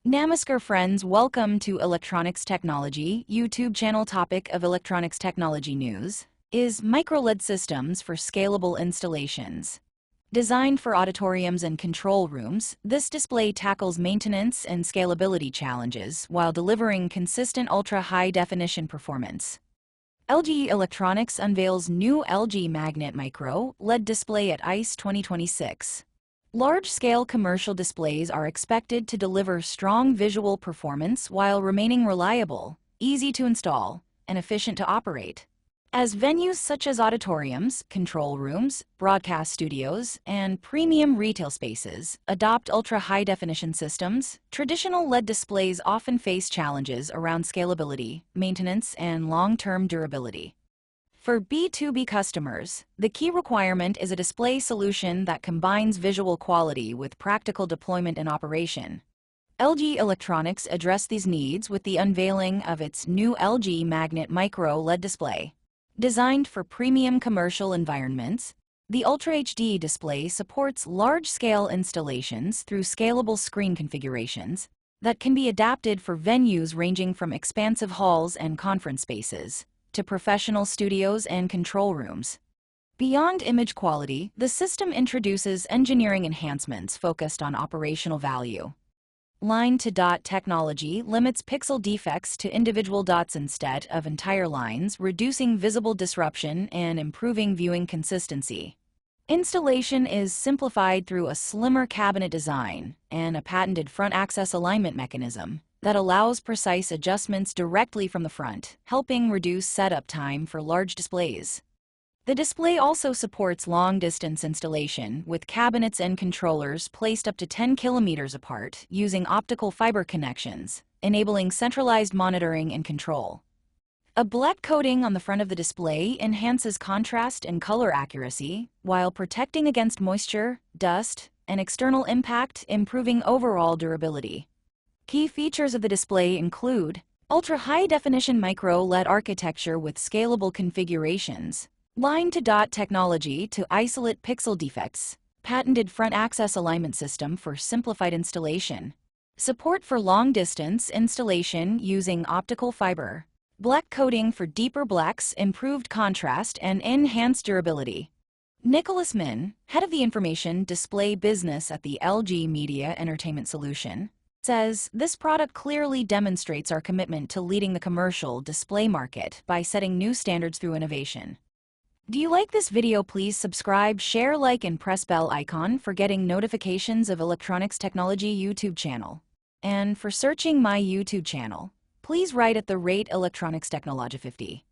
Namaskar friends, welcome to Electronics Technology YouTube channel. Topic of electronics technology news is micro-LED systems for scalable installations. Designed for auditoriums and control rooms, this display tackles maintenance and scalability challenges while delivering consistent ultra-high-definition performance. LG Electronics unveils new LG Magnet Micro LED display at ICE 2026. Large-scale commercial displays are expected to deliver strong visual performance while remaining reliable, easy to install, and efficient to operate. As venues such as auditoriums, control rooms, broadcast studios, and premium retail spaces adopt ultra-high-definition systems, traditional LED displays often face challenges around scalability, maintenance, and long-term durability. For B2B customers, the key requirement is a display solution that combines visual quality with practical deployment and operation. LG Electronics addressed these needs with the unveiling of its new LG Magnet Micro LED display. Designed for premium commercial environments, the Ultra HD display supports large-scale installations through scalable screen configurations that can be adapted for venues ranging from expansive halls and conference spaces to professional studios and control rooms. Beyond image quality, the system introduces engineering enhancements focused on operational value. Line-to-dot technology limits pixel defects to individual dots instead of entire lines, reducing visible disruption and improving viewing consistency. Installation is simplified through a slimmer cabinet design and a patented front access alignment mechanism that allows precise adjustments directly from the front, helping reduce setup time for large displays. The display also supports long-distance installation, with cabinets and controllers placed up to 10 kilometers apart using optical fiber connections, enabling centralized monitoring and control. A black coating on the front of the display enhances contrast and color accuracy, while protecting against moisture, dust, and external impact, improving overall durability. Key features of the display include ultra-high-definition micro-LED architecture with scalable configurations, line-to-dot technology to isolate pixel defects, patented front access alignment system for simplified installation, support for long-distance installation using optical fiber, black coating for deeper blacks, improved contrast, and enhanced durability. Nicholas Min, head of the information display business at the LG Media Entertainment Solution, says this product clearly demonstrates our commitment to leading the commercial display market by setting new standards through innovation. Do you like this video? Please subscribe, share, like, and press bell icon for getting notifications of Electronics Technology YouTube channel. And for searching my YouTube channel, please write at the rate Electronics Technology 50.